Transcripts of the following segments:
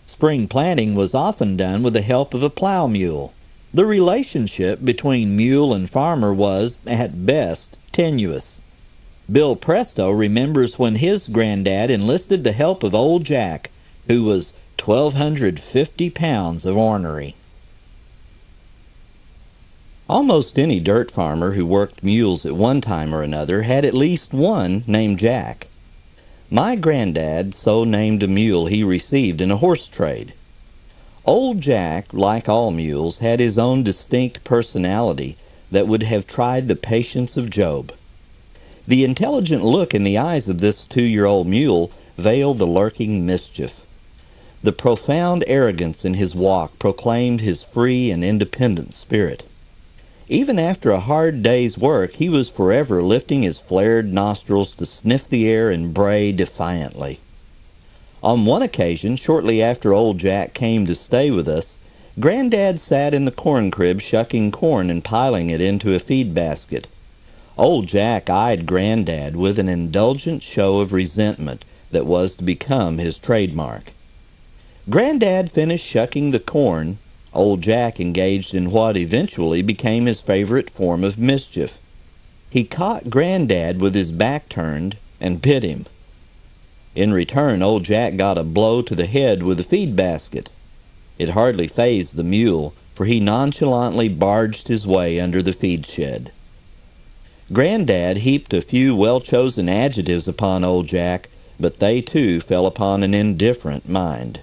Spring planting was often done with the help of a plow mule. The relationship between mule and farmer was, at best, tenuous. Bill Presto remembers when his granddad enlisted the help of old Jack, who was 1,250 pounds of ornery. Almost any dirt farmer who worked mules at one time or another had at least one named Jack. My granddad so named a mule he received in a horse trade. Old Jack, like all mules, had his own distinct personality that would have tried the patience of Job. The intelligent look in the eyes of this 2-year-old mule veiled the lurking mischief. The profound arrogance in his walk proclaimed his free and independent spirit. Even after a hard day's work, he was forever lifting his flared nostrils to sniff the air and bray defiantly. On one occasion, shortly after old Jack came to stay with us, Granddad sat in the corn crib shucking corn and piling it into a feed basket. Old Jack eyed Granddad with an indulgent show of resentment that was to become his trademark. Granddad finished shucking the corn. Old Jack engaged in what eventually became his favorite form of mischief. He caught Granddad with his back turned and bit him. In return, old Jack got a blow to the head with a feed basket. It hardly fazed the mule, for he nonchalantly barged his way under the feed shed. Granddad heaped a few well-chosen adjectives upon old Jack, but they too fell upon an indifferent mind.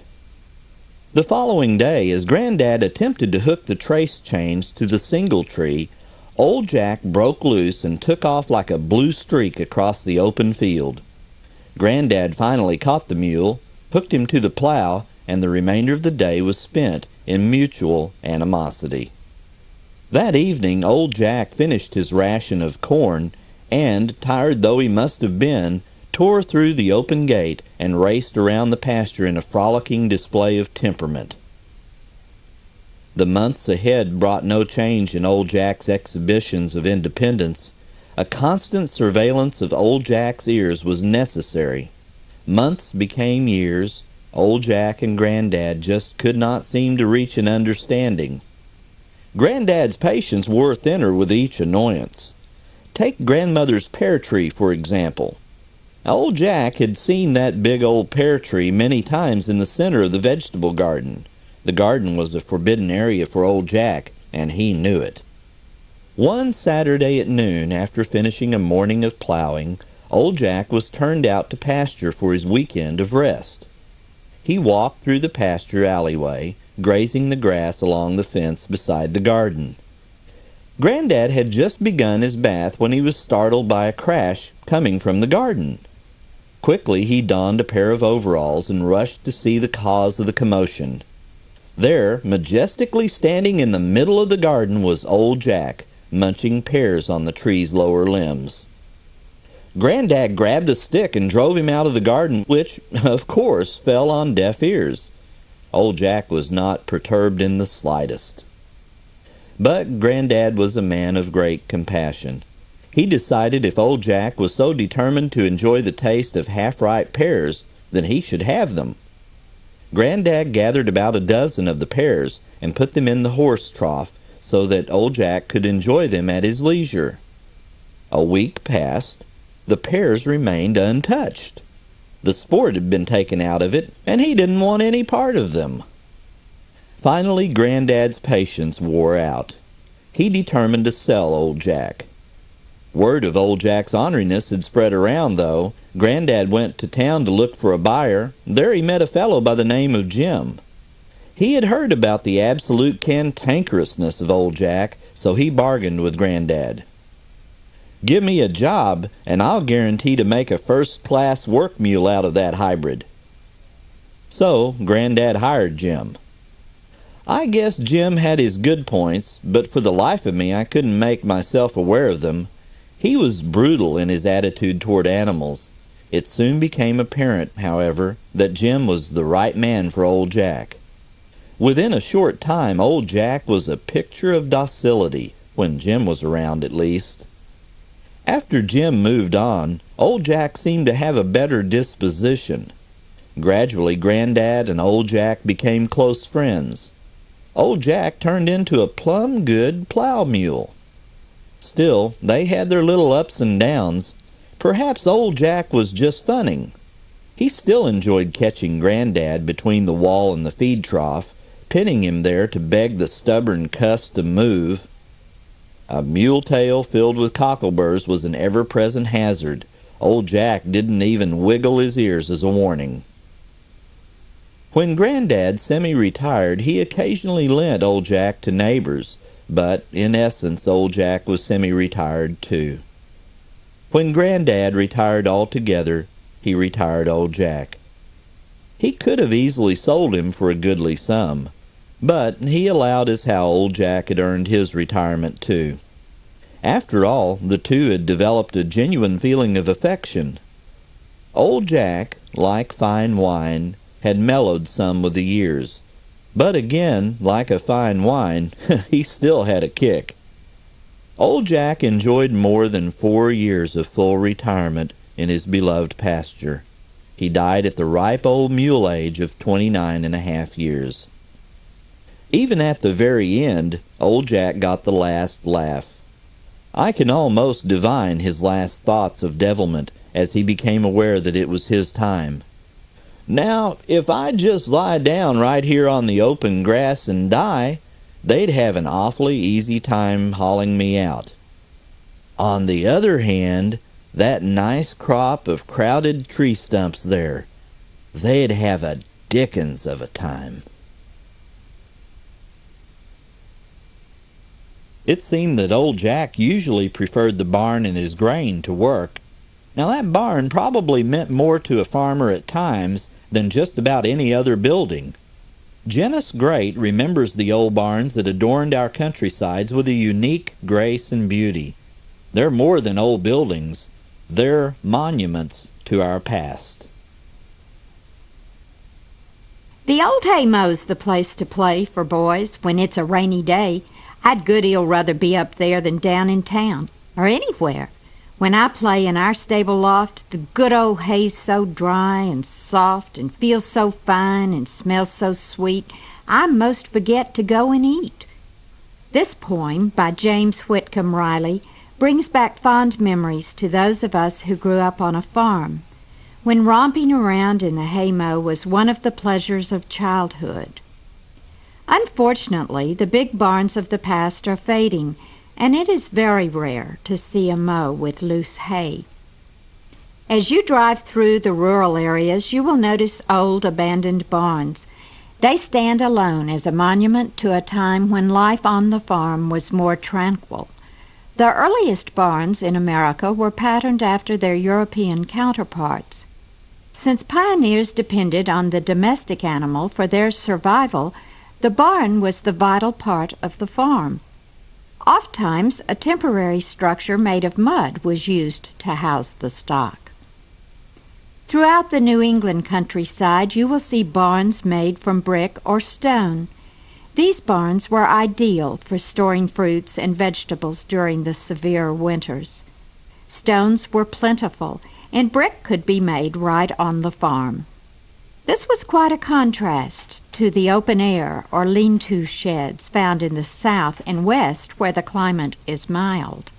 The following day, as Granddad attempted to hook the trace chains to the single tree, old Jack broke loose and took off like a blue streak across the open field. Granddad finally caught the mule, hooked him to the plow, and the remainder of the day was spent in mutual animosity. That evening, old Jack finished his ration of corn and, tired though he must have been, tore through the open gate and raced around the pasture in a frolicking display of temperament. The months ahead brought no change in old Jack's exhibitions of independence. A constant surveillance of old Jack's ears was necessary. Months became years. Old Jack and Granddad just could not seem to reach an understanding. Granddad's patience wore thinner with each annoyance. Take Grandmother's pear tree, for example. Old Jack had seen that big old pear tree many times in the center of the vegetable garden. The garden was a forbidden area for old Jack, and he knew it. One Saturday at noon, after finishing a morning of plowing, old Jack was turned out to pasture for his weekend of rest. He walked through the pasture alleyway, grazing the grass along the fence beside the garden. Granddad had just begun his bath when he was startled by a crash coming from the garden. Quickly he donned a pair of overalls and rushed to see the cause of the commotion. There, majestically standing in the middle of the garden, was old Jack, munching pears on the tree's lower limbs. Granddad grabbed a stick and drove him out of the garden, which, of course, fell on deaf ears. Old Jack was not perturbed in the slightest. But Granddad was a man of great compassion. He decided if old Jack was so determined to enjoy the taste of half-ripe pears, then he should have them. Granddad gathered about a dozen of the pears and put them in the horse trough so that old Jack could enjoy them at his leisure. A week passed. The pears remained untouched. The sport had been taken out of it, and he didn't want any part of them. Finally, Granddad's patience wore out. He determined to sell old Jack. Word of old Jack's orneriness had spread around, though. Granddad went to town to look for a buyer. There he met a fellow by the name of Jim. He had heard about the absolute cantankerousness of old Jack, so he bargained with Granddad. "Give me a job, and I'll guarantee to make a first-class work mule out of that hybrid." So Granddad hired Jim. I guess Jim had his good points, but for the life of me I couldn't make myself aware of them. He was brutal in his attitude toward animals. It soon became apparent, however, that Jim was the right man for old Jack. Within a short time, old Jack was a picture of docility, when Jim was around at least. After Jim moved on, old Jack seemed to have a better disposition. Gradually, Granddad and Old Jack became close friends. Old Jack turned into a plumb good plow mule. Still, they had their little ups and downs. Perhaps Old Jack was just funning. He still enjoyed catching Granddad between the wall and the feed trough, pinning him there to beg the stubborn cuss to move. A mule tail filled with cockleburs was an ever-present hazard. Old Jack didn't even wiggle his ears as a warning. When Granddad semi-retired, he occasionally lent Old Jack to neighbors, but in essence Old Jack was semi-retired too. When Granddad retired altogether, he retired Old Jack. He could have easily sold him for a goodly sum, but he allowed as how Old Jack had earned his retirement too. After all, the two had developed a genuine feeling of affection. Old Jack, like fine wine, had mellowed some with the years, but again, like a fine wine, he still had a kick. Old Jack enjoyed more than 4 years of full retirement in his beloved pasture. He died at the ripe old mule age of 29.5 years. Even at the very end, Old Jack got the last laugh. I can almost divine his last thoughts of devilment as he became aware that it was his time. Now, if I just lie down right here on the open grass and die, they'd have an awfully easy time hauling me out. On the other hand, that nice crop of crowded tree stumps there, they'd have a dickens of a time. It seemed that Old Jack usually preferred the barn and his grain to work. Now that barn probably meant more to a farmer at times than just about any other building. Janice Grate remembers the old barns that adorned our countrysides with a unique grace and beauty. They're more than old buildings. They're monuments to our past. The old haymow's the place to play for boys when it's a rainy day. I'd good deal rather be up there than down in town, or anywhere. When I play in our stable loft, the good old hay's so dry and soft and feels so fine and smells so sweet, I most forget to go and eat. This poem by James Whitcomb Riley brings back fond memories to those of us who grew up on a farm, when romping around in the haymow was one of the pleasures of childhood. Unfortunately, the big barns of the past are fading, and it is very rare to see a mow with loose hay. As you drive through the rural areas, you will notice old abandoned barns. They stand alone as a monument to a time when life on the farm was more tranquil. The earliest barns in America were patterned after their European counterparts. Since pioneers depended on the domestic animal for their survival, the barn was the vital part of the farm. Oftentimes, a temporary structure made of mud was used to house the stock. Throughout the New England countryside, you will see barns made from brick or stone. These barns were ideal for storing fruits and vegetables during the severe winters. Stones were plentiful, and brick could be made right on the farm. This was quite a contrast to the open-air or lean-to sheds found in the South and West where the climate is mild.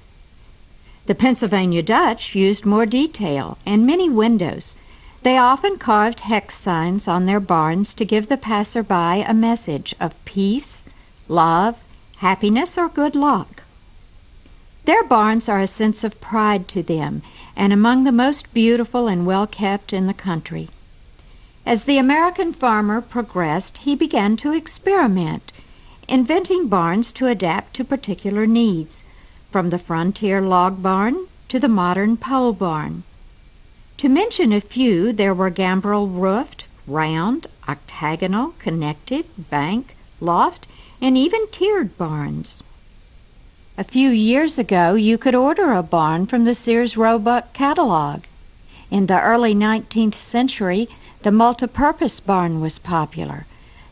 The Pennsylvania Dutch used more detail and many windows. They often carved hex signs on their barns to give the passerby a message of peace, love, happiness, or good luck. Their barns are a sense of pride to them and among the most beautiful and well-kept in the country. As the American farmer progressed, he began to experiment, inventing barns to adapt to particular needs, from the frontier log barn to the modern pole barn. To mention a few, there were gambrel-roofed, round, octagonal, connected, bank, loft, and even tiered barns. A few years ago, you could order a barn from the Sears Roebuck catalog. In the early 19th century, the multipurpose barn was popular.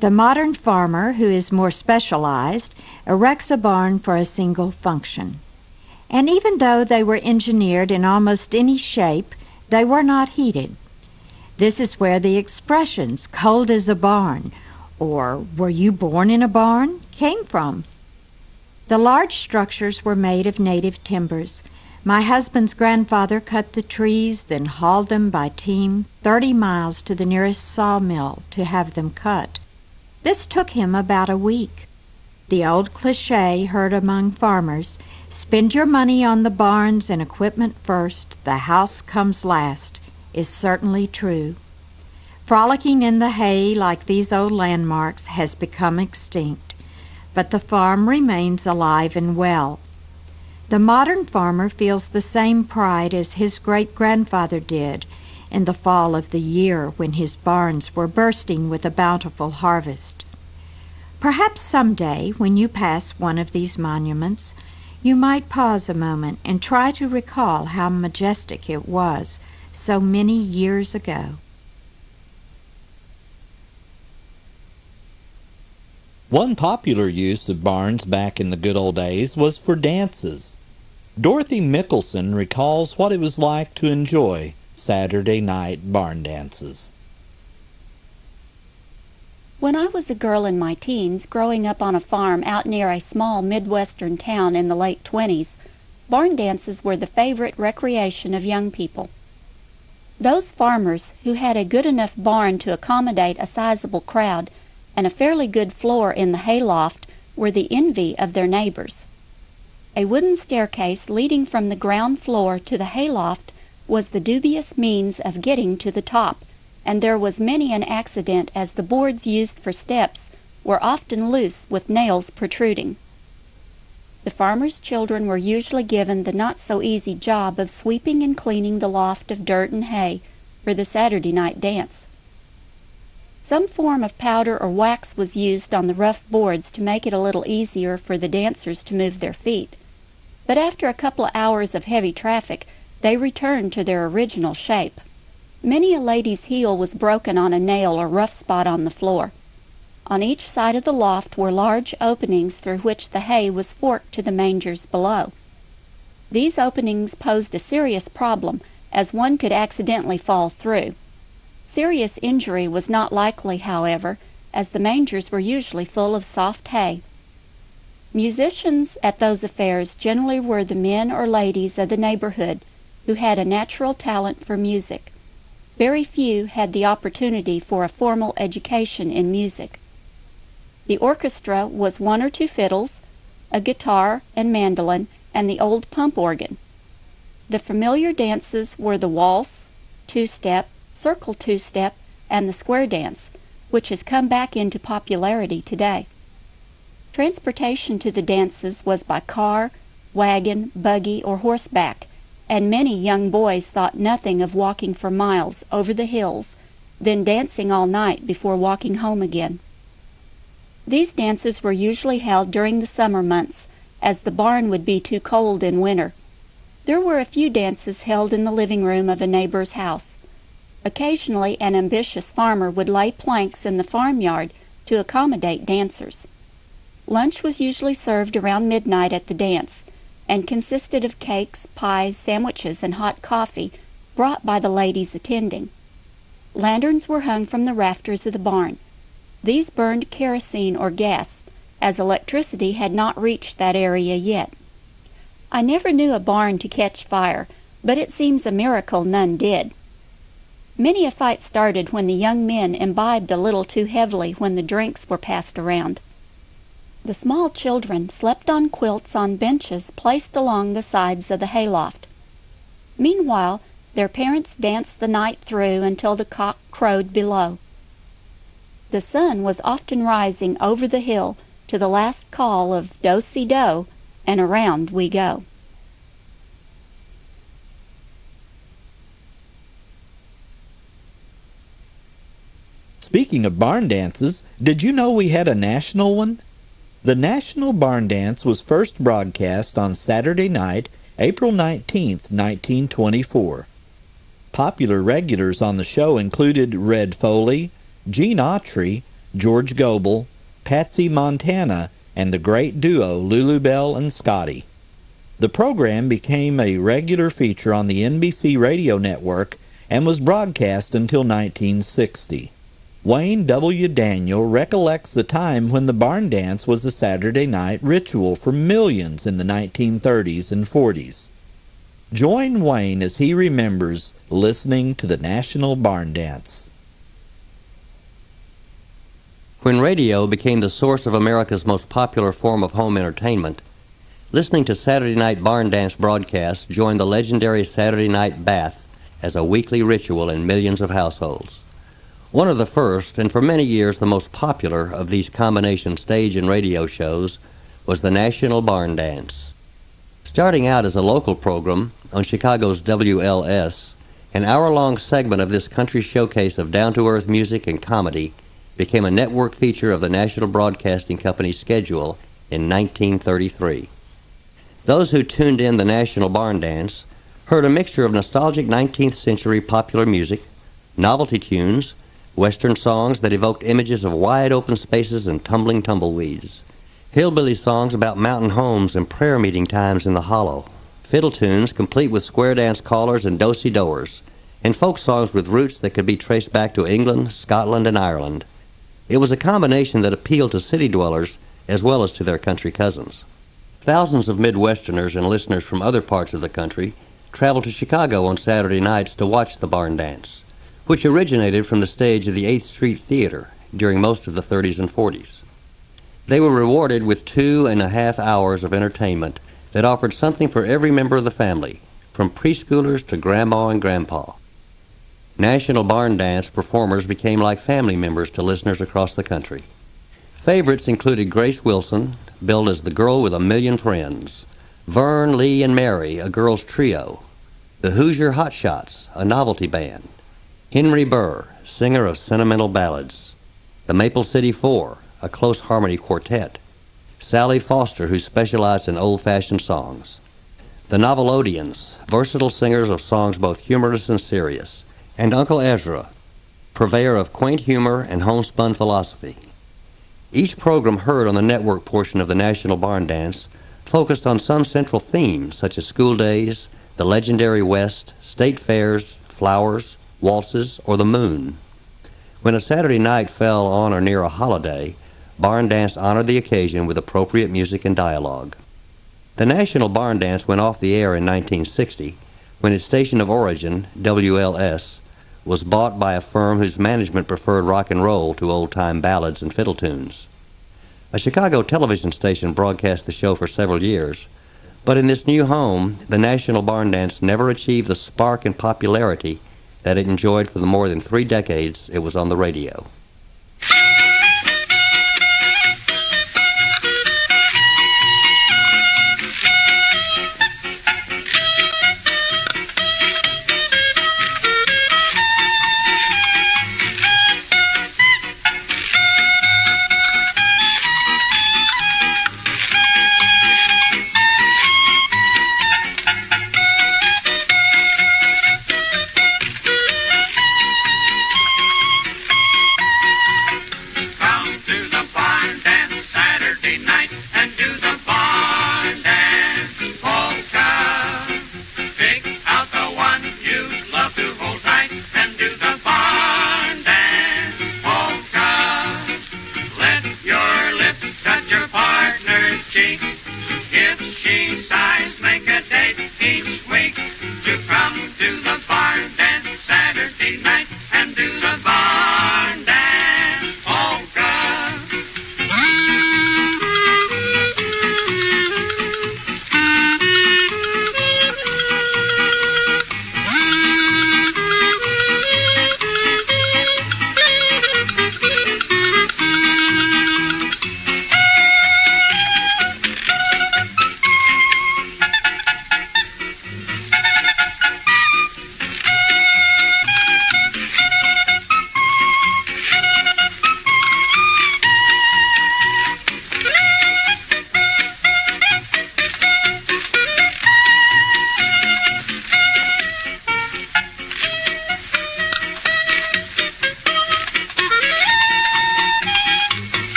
The modern farmer, who is more specialized, erects a barn for a single function. And even though they were engineered in almost any shape, they were not heated. This is where the expressions "cold as a barn" or "were you born in a barn" came from. The large structures were made of native timbers. My husband's grandfather cut the trees, then hauled them by team 30 miles to the nearest sawmill to have them cut. This took him about a week. The old cliché heard among farmers, "Spend your money on the barns and equipment first, the house comes last," is certainly true. Frolicking in the hay like these old landmarks has become extinct, but the farm remains alive and well. The modern farmer feels the same pride as his great-grandfather did in the fall of the year when his barns were bursting with a bountiful harvest. Perhaps someday, when you pass one of these monuments, you might pause a moment and try to recall how majestic it was so many years ago. One popular use of barns back in the good old days was for dances. Dorothy Mikkelson recalls what it was like to enjoy Saturday night barn dances. When I was a girl in my teens, growing up on a farm out near a small Midwestern town in the late 20s, barn dances were the favorite recreation of young people. Those farmers who had a good enough barn to accommodate a sizable crowd and a fairly good floor in the hayloft were the envy of their neighbors. A wooden staircase leading from the ground floor to the hayloft was the dubious means of getting to the top, and there was many an accident as the boards used for steps were often loose with nails protruding. The farmers' children were usually given the not-so-easy job of sweeping and cleaning the loft of dirt and hay for the Saturday night dance. Some form of powder or wax was used on the rough boards to make it a little easier for the dancers to move their feet, but after a couple of hours of heavy traffic, they returned to their original shape. Many a lady's heel was broken on a nail or rough spot on the floor. On each side of the loft were large openings through which the hay was forked to the mangers below. These openings posed a serious problem, as one could accidentally fall through. Serious injury was not likely, however, as the mangers were usually full of soft hay. Musicians at those affairs generally were the men or ladies of the neighborhood who had a natural talent for music. Very few had the opportunity for a formal education in music. The orchestra was one or two fiddles, a guitar and mandolin, and the old pump organ. The familiar dances were the waltz, two-step, circle two-step, and the square dance, which has come back into popularity today. Transportation to the dances was by car, wagon, buggy, or horseback, and many young boys thought nothing of walking for miles over the hills, then dancing all night before walking home again. These dances were usually held during the summer months, as the barn would be too cold in winter. There were a few dances held in the living room of a neighbor's house. Occasionally an ambitious farmer would lay planks in the farmyard to accommodate dancers. Lunch was usually served around midnight at the dance, and consisted of cakes, pies, sandwiches, and hot coffee brought by the ladies attending. Lanterns were hung from the rafters of the barn. These burned kerosene or gas, as electricity had not reached that area yet. I never knew a barn to catch fire, but it seems a miracle none did. Many a fight started when the young men imbibed a little too heavily when the drinks were passed around. The small children slept on quilts on benches placed along the sides of the hayloft. Meanwhile, their parents danced the night through until the cock crowed below. The sun was often rising over the hill to the last call of do-si-do, and around we go. Speaking of barn dances, did you know we had a national one? The National Barn Dance was first broadcast on Saturday night, April 19, 1924. Popular regulars on the show included Red Foley, Gene Autry, George Goebel, Patsy Montana, and the great duo Lulu Bell and Scotty. The program became a regular feature on the NBC radio network and was broadcast until 1960. Wayne W. Daniel recollects the time when the barn dance was a Saturday night ritual for millions in the 1930s and 40s. Join Wayne as he remembers listening to the National Barn Dance. When radio became the source of America's most popular form of home entertainment, listening to Saturday night barn dance broadcasts joined the legendary Saturday night bath as a weekly ritual in millions of households. One of the first, and for many years the most popular, of these combination stage and radio shows was the National Barn Dance. Starting out as a local program on Chicago's WLS, an hour-long segment of this country showcase of down-to-earth music and comedy became a network feature of the National Broadcasting Company's schedule in 1933. Those who tuned in the National Barn Dance heard a mixture of nostalgic 19th century popular music, novelty tunes, Western songs that evoked images of wide open spaces and tumbling tumbleweeds, hillbilly songs about mountain homes and prayer meeting times in the hollow, fiddle tunes complete with square dance callers and do-si-doers, and folk songs with roots that could be traced back to England, Scotland, and Ireland. It was a combination that appealed to city dwellers as well as to their country cousins. Thousands of Midwesterners and listeners from other parts of the country traveled to Chicago on Saturday nights to watch the barn dance, which originated from the stage of the 8th Street Theater during most of the 30s and 40s. They were rewarded with 2.5 hours of entertainment that offered something for every member of the family, from preschoolers to grandma and grandpa. National Barn Dance performers became like family members to listeners across the country. Favorites included Grace Wilson, billed as the Girl with a Million Friends, Vern, Lee, and Mary, a girls' trio, the Hoosier Hotshots, a novelty band, Henry Burr, singer of sentimental ballads, the Maple City Four, a close harmony quartet, Sally Foster, who specialized in old-fashioned songs, the Novelodians, versatile singers of songs both humorous and serious, and Uncle Ezra, purveyor of quaint humor and homespun philosophy. Each program heard on the network portion of the National Barn Dance focused on some central theme, such as school days, the legendary West, state fairs, flowers, waltzes, or the moon. When a Saturday night fell on or near a holiday, Barn Dance honored the occasion with appropriate music and dialogue. The National Barn Dance went off the air in 1960 when its station of origin, WLS, was bought by a firm whose management preferred rock and roll to old-time ballads and fiddle tunes. A Chicago television station broadcast the show for several years, but in this new home, the National Barn Dance never achieved the spark and popularity that it enjoyed for the more than 3 decades it was on the radio.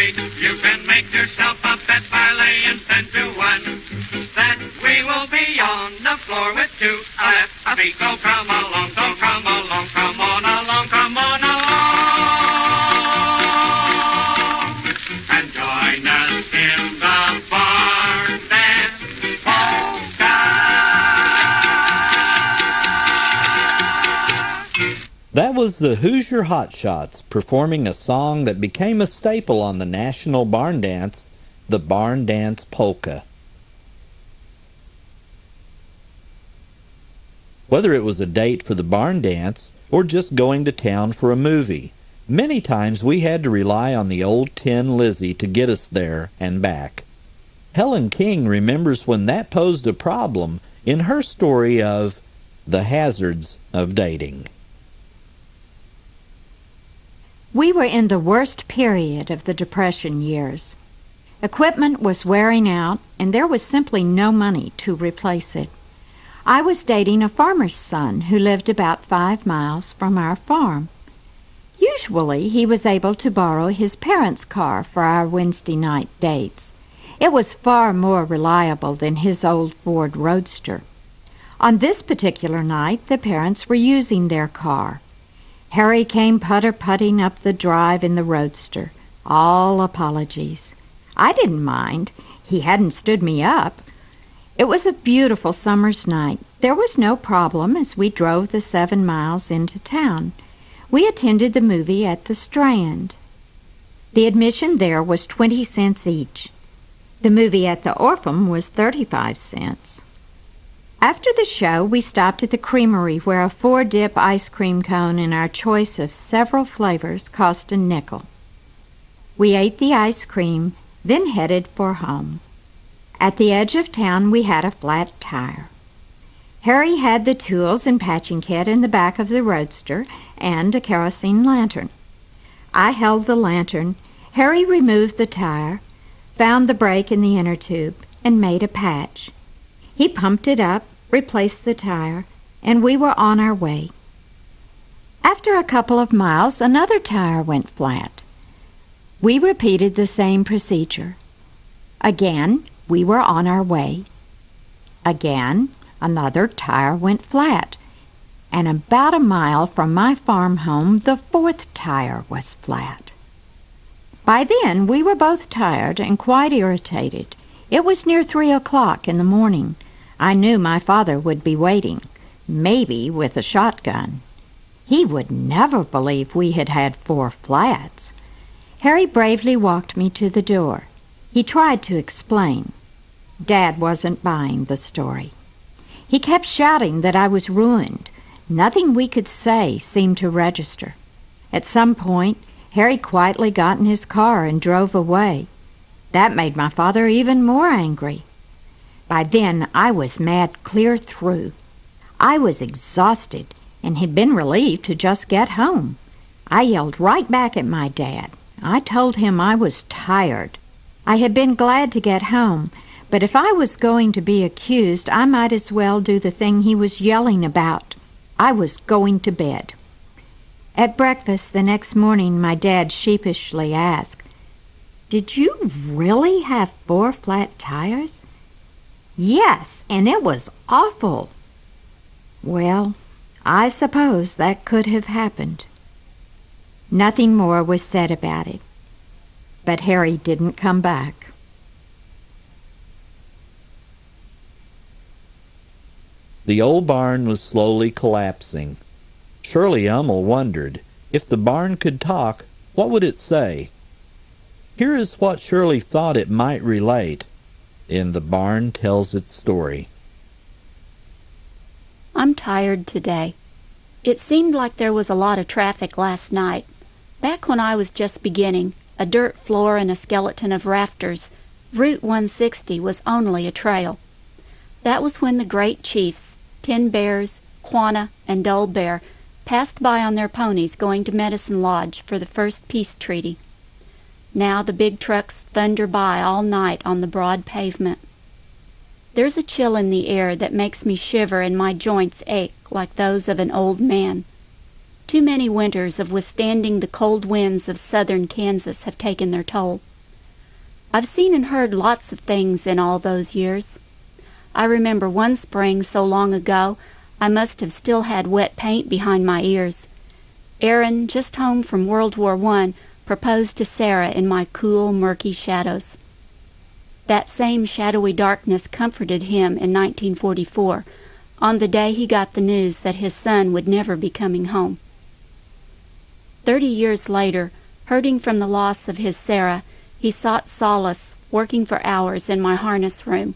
3. You can make yourself a bet by laying 10 to 1. That we will be on the floor with 2 left feet. So come along, so come along, come on along, come on along. And join us in the barn dance polka. That was the Hoosier Hotshots performing a song that became a staple on the National Barn Dance, the Barn Dance Polka. Whether it was a date for the barn dance or just going to town for a movie, many times we had to rely on the old Tin Lizzie to get us there and back. Helen King remembers when that posed a problem in her story of The Hazards of Dating. We were in the worst period of the Depression years. Equipment was wearing out, and there was simply no money to replace it. I was dating a farmer's son who lived about 5 miles from our farm. Usually he was able to borrow his parents' car for our Wednesday night dates. It was far more reliable than his old Ford Roadster. On this particular night, the parents were using their car. Harry came putter-putting up the drive in the Roadster. All apologies. I didn't mind. He hadn't stood me up. It was a beautiful summer's night. There was no problem as we drove the 7 miles into town. We attended the movie at the Strand. The admission there was 20 cents each. The movie at the Orpheum was 35 cents. After the show, we stopped at the creamery where a 4-dip ice cream cone in our choice of several flavors cost a nickel. We ate the ice cream, then headed for home. At the edge of town, we had a flat tire. Harry had the tools and patching kit in the back of the Roadster and a kerosene lantern. I held the lantern. Harry removed the tire, found the break in the inner tube, and made a patch. He pumped it up, replaced the tire, and we were on our way. After a couple of miles, another tire went flat. We repeated the same procedure. Again, we were on our way. Again, another tire went flat, and about a mile from my farm home, the 4th tire was flat. By then, we were both tired and quite irritated. It was near 3 o'clock in the morning. I knew my father would be waiting, maybe with a shotgun. He would never believe we had had 4 flats. Harry bravely walked me to the door. He tried to explain. Dad wasn't buying the story. He kept shouting that I was ruined. Nothing we could say seemed to register. At some point, Harry quietly got in his car and drove away. That made my father even more angry. By then, I was mad clear through. I was exhausted and had been relieved to just get home. I yelled right back at my dad. I told him I was tired. I had been glad to get home, but if I was going to be accused, I might as well do the thing he was yelling about. I was going to bed. At breakfast the next morning, my dad sheepishly asked, "Did you really have 4 flat tires?" "Yes, and it was awful." Well, I suppose that could have happened. Nothing more was said about it. But Harry didn't come back. The old barn was slowly collapsing. Shirley Ummel wondered, if the barn could talk, what would it say? Here is what Shirley thought it might relate in The Barn Tells Its Story. I'm tired today. It seemed like there was a lot of traffic last night. Back when I was just beginning, a dirt floor and a skeleton of rafters, Route 160 was only a trail. That was when the great chiefs, Tin Bears, Quanah, and Dull Bear, passed by on their ponies going to Medicine Lodge for the first peace treaty. Now the big trucks thunder by all night on the broad pavement. There's a chill in the air that makes me shiver and my joints ache like those of an old man. Too many winters of withstanding the cold winds of southern Kansas have taken their toll. I've seen and heard lots of things in all those years. I remember one spring so long ago I must have still had wet paint behind my ears. Aaron, just home from World War I, proposed to Sarah in my cool, murky shadows. That same shadowy darkness comforted him in 1944, on the day he got the news that his son would never be coming home. 30 years later, hurting from the loss of his Sarah, he sought solace, working for hours in my harness room.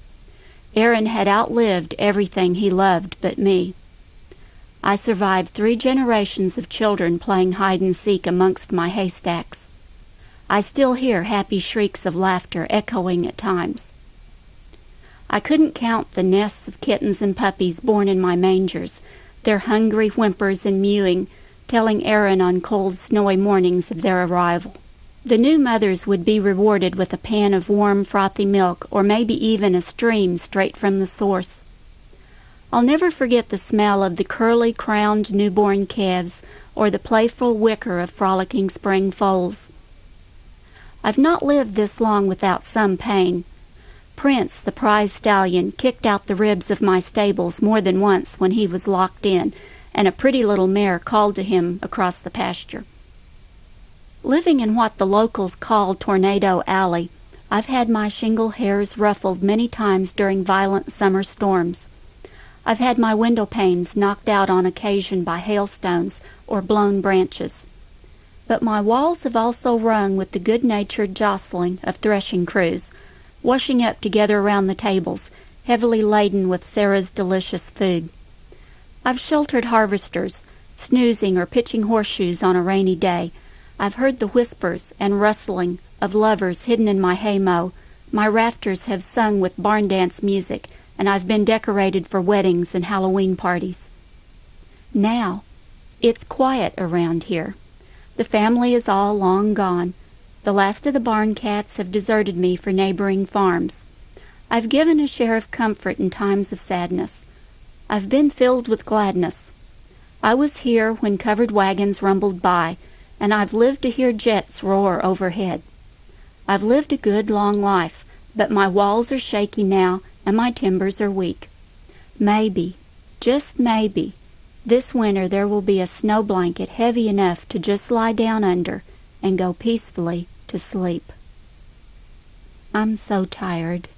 Aaron had outlived everything he loved but me. I survived 3 generations of children playing hide-and-seek amongst my haystacks. I still hear happy shrieks of laughter echoing at times. I couldn't count the nests of kittens and puppies born in my mangers, their hungry whimpers and mewing, telling Aaron on cold, snowy mornings of their arrival. The new mothers would be rewarded with a pan of warm, frothy milk, or maybe even a stream straight from the source. I'll never forget the smell of the curly-crowned newborn calves or the playful wicker of frolicking spring foals. I've not lived this long without some pain. Prince, the prize stallion, kicked out the ribs of my stables more than once when he was locked in, and a pretty little mare called to him across the pasture. Living in what the locals call Tornado Alley, I've had my shingle hairs ruffled many times during violent summer storms. I've had my window panes knocked out on occasion by hailstones or blown branches. But my walls have also rung with the good-natured jostling of threshing crews, washing up together around the tables, heavily laden with Sarah's delicious food. I've sheltered harvesters, snoozing or pitching horseshoes on a rainy day. I've heard the whispers and rustling of lovers hidden in my haymow. My rafters have sung with barn dance music, and I've been decorated for weddings and Halloween parties. Now, it's quiet around here. The family is all long gone. The last of the barn cats have deserted me for neighboring farms. I've given a share of comfort in times of sadness. I've been filled with gladness. I was here when covered wagons rumbled by, and I've lived to hear jets roar overhead. I've lived a good long life, but my walls are shaky now, and my timbers are weak. Maybe, just maybe, this winter there will be a snow blanket heavy enough to just lie down under and go peacefully to sleep. I'm so tired.